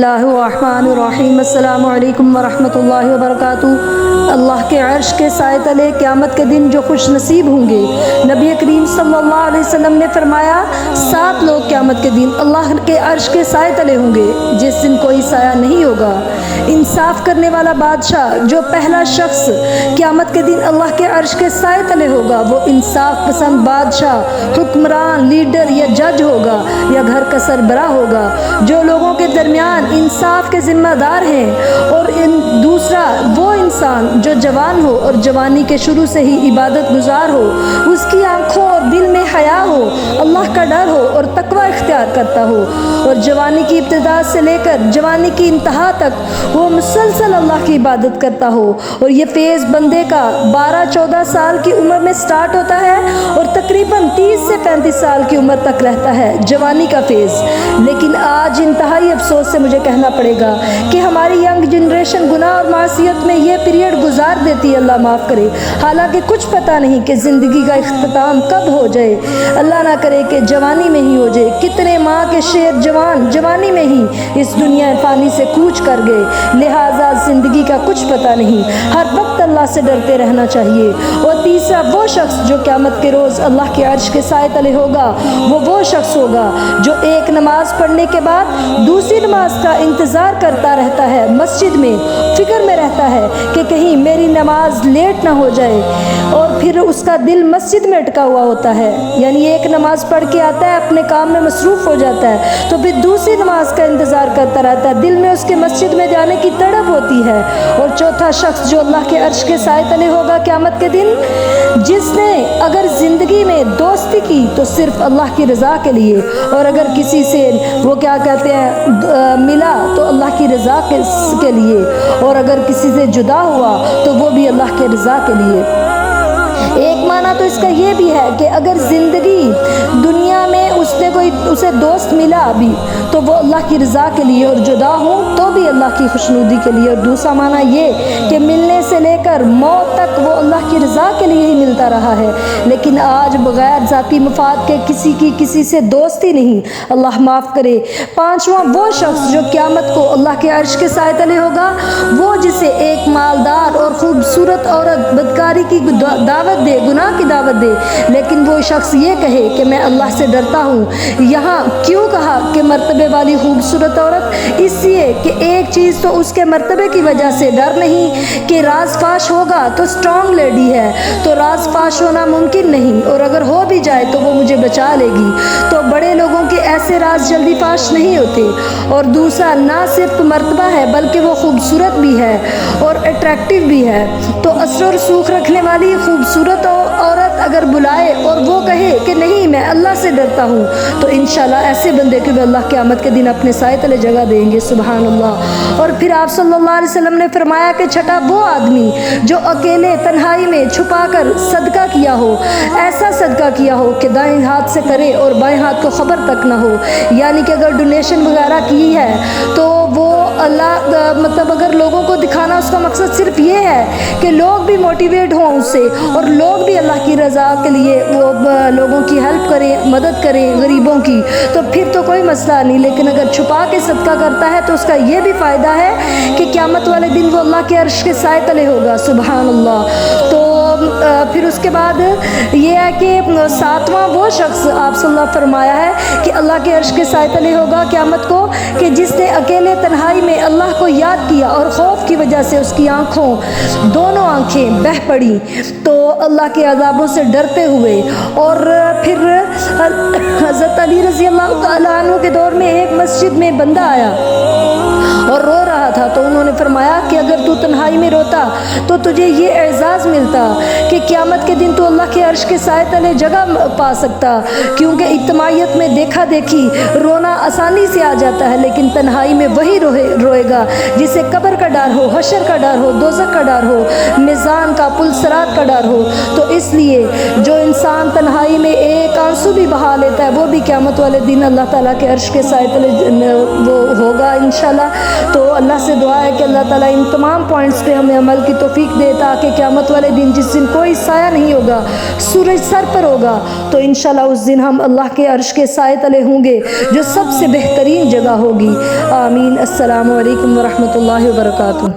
اللہ الرحمن الرحیم۔ السلام علیکم ورحمۃ اللہ وبرکاتہ۔ اللہ کے عرش کے سائے تلے قیامت کے دن جو خوش نصیب ہوں گے، نبی کریم صلی اللہ علیہ وسلم نے فرمایا 7 لوگ قیامت کے دن اللہ کے عرش کے سائے تلے ہوں گے جس دن کوئی سایہ نہیں ہوگا۔ انصاف کرنے والا بادشاہ، جو پہلا شخص قیامت کے دن اللہ کے عرش کے سائے تلے ہوگا، وہ انصاف پسند بادشاہ، حکمران، لیڈر یا جج ہوگا یا گھر کا سربراہ ہوگا، جو لوگوں کے درمیان انصاف کے ذمہ دار ہیں۔ اور دوسرا وہ انسان جو جوان ہو اور جوانی کے شروع سے ہی عبادت گزار ہو، اس کی آنکھوں اور دل میں حیا ہو، اللہ کا ڈر ہو اور تقوی اختیار کرتا ہو، اور جوانی کی ابتدا سے لے کر جوانی کی انتہا تک وہ مسلسل اللہ کی عبادت کرتا ہو۔ اور یہ فیض بندے کا 12-14 سال کی عمر میں سٹارٹ ہوتا ہے اور تقریباً 30 سے 35 سال کی عمر تک رہتا ہے، جوانی کا فیض۔ لیکن آج انتہائی افسوس سے مجھے کہنا پڑے گا کہ ہماری ینگ جنریشن گناہ اور معصیت میں یہ پیریڈ گزار دیتی ہے، اللہ معاف کرے، حالانکہ کچھ پتہ نہیں کہ زندگی کا اختتام کب ہو جائے۔ اللہ نہ کرے کہ جوانی میں ہی ہو جائے۔ کتنے ماں کے شیر جوانی میں ہی اس دنیا فانی سے کوچ کر گئے، لہٰذا زندگی کا کچھ پتہ نہیں، ہر وقت اللہ سے ڈرتے رہنا چاہیے۔ اور تیسرا وہ شخص جو قیامت کے روز اللہ کے عرش کے سائے تلے ہوگا، وہ شخص ہوگا جو ایک نماز پڑھنے کے بعد دوسری نماز کا انتظار کرتا رہتا ہے، مسجد میں فکر میں رہتا ہے کہ کہیں میری نماز لیٹ نہ ہو جائے، اور پھر اس کا دل مسجد میں اٹکا ہوا ہوتا ہے، یعنی ایک نماز پڑھ کے آتا ہے، اپنے کام میں مصروف ہو جاتا ہے، تو پھر دوسری نماز کا انتظار کرتا رہتا ہے، دل میں اس کے مسجد میں جانے کی تڑپ ہوتی ہے۔ اور چوتھا شخص جو اللہ کے عرش کے سائے تلے ہوگا قیامت کے دن، جس نے اگر زندگی میں دوستی کی تو صرف اللہ کی رضا کے لیے، اور اگر کسی سے وہ کیا کہتے ہیں ملا تو اللہ کی رضا کے لیے، اور اگر کسی سے جدا ہوا تو وہ بھی اللہ کے رضا کے لیے۔ ایک معنی تو اس کا یہ بھی ہے کہ اگر زندگی دنیا میں اسے دوست ملا ابھی تو وہ اللہ کی رضا کے لیے، اور جدا ہوں تو بھی اللہ کی خوشنودی کے لیے۔ اور دوسرا معنی یہ کہ ملنے سے لے کر موت تک وہ اللہ کی رضا کے لیے ہی ملتا رہا ہے، لیکن آج بغیر ذاتی مفاد کے کسی سے دوستی نہیں، اللہ معاف کرے۔ پانچواں وہ شخص جو قیامت کو اللہ کے عرش کے سائے تلے ہوگا، وہ جسے ایک مالدار اور خوبصورت عورت بدکاری کی دعوت دے، گناہ کی دعوت دے، لیکن وہ شخص یہ کہے کہ میں اللہ سے ڈرتا ہوں۔ یہاں کیوں کہا کہ مرتبے والی خوبصورت عورت؟ اس لیے کہ ایک چیز تو اس کے مرتبے کی وجہ سے ڈر نہیں کہ راز فاش ہوگا تو اسٹرانگ لیڈی ہے تو راز فاش ہونا ممکن نہیں، اور اگر ہو بھی جائے تو وہ مجھے بچا لے گی، تو بڑے لوگوں کے ایسے راز جلدی فاش نہیں ہوتے۔ اور دوسرا نہ صرف مرتبہ ہے بلکہ وہ خوبصورت بھی ہے اور اٹریکٹیو بھی ہے، تو اثر و رسوخ رکھنے والی خوبصورت عورت اگر بلائے اور وہ کہے کہ نہیں میں اللہ سے ڈرتا ہوں، تو انشاءاللہ ایسے بندے کو بھی اللہ قیامت کے دن اپنے سائے تلے جگہ دیں گے، سبحان اللہ۔ اور پھر آپ صلی اللہ علیہ وسلم نے فرمایا کہ چھٹا وہ آدمی جو اکیلے تنہائی میں چھپا کر صدقہ کیا ہو، ایسا صدقہ کیا ہو کہ دائیں ہاتھ سے کرے اور بائیں ہاتھ کو خبر تک نہ ہو، یعنی کہ اگر ڈونیشن وغیرہ کی ہے تو وہ اللہ مطلب اگر لوگوں کو دکھانا، اس کا مقصد صرف یہ ہے کہ لوگ بھی موٹیویٹ ہوں اس سے اور لوگ بھی اللہ کی رضا کے لیے وہ لوگوں کی ہیلپ کریں، مدد کریں غریبوں کی، تو پھر تو کوئی مسئلہ نہیں۔ لیکن اگر چھپا کے صدقہ کرتا ہے تو اس کا یہ بھی فائدہ ہے کہ قیامت والے دن وہ اللہ کے عرش کے سائے تلے ہوگا، سبحان اللہ۔ تو پھر اس کے بعد یہ ہے کہ 7واں وہ شخص آپ صلی اللہ فرمایا ہے کہ اللہ کے عرش کے سائے تلے ہوگا قیامت کو کہ جس نے اکیلے تنہائی میں اللہ کو یاد کیا اور خوف کی وجہ سے اس کی دونوں آنکھیں بہہ پڑی، تو اللہ کے عذابوں سے ڈرتے ہوئے۔ اور پھر حضرت علی رضی اللہ تعالیٰ عنہ کے دور میں ایک مسجد میں بندہ آیا اور رو رہا تھا، تو انہوں نے فرمایا کہ اگر تو تنہائی میں روتا تو تجھے یہ اعزاز ملتا کہ قیامت کے دن تو اللہ کے عرش کے سائے تلے جگہ پا سکتا، کیونکہ اجتماعیت میں دیکھا دیکھی رونا آسانی سے آ جاتا ہے، لیکن تنہائی میں وہی روئے گا جسے قبر کا ڈر ہو، حشر کا ڈر ہو، دوزخ کا ڈر ہو، میزان کا، پل صراط کا ڈر ہو۔ تو اس لیے جو انسان تنہائی میں ایک آنسو بھی بہا لیتا ہے وہ بھی قیامت والے دن اللہ تعالیٰ کے عرش کے سائے تلے وہ ہوگا انشاءاللہ۔ تو اللہ سے دعا ہے کہ اللہ تعالیٰ ان تمام پوائنٹس پہ ہمیں عمل کی توفیق دے، تاکہ قیامت والے دن جس دن کوئی سایہ نہیں ہوگا، سورج سر پر ہوگا، تو انشاءاللہ اس دن ہم اللہ کے عرش کے سائے تلے ہوں گے، جو سب سے بہترین جگہ ہوگی۔ آمین۔ السلام علیکم ورحمۃ اللہ وبرکاتہ۔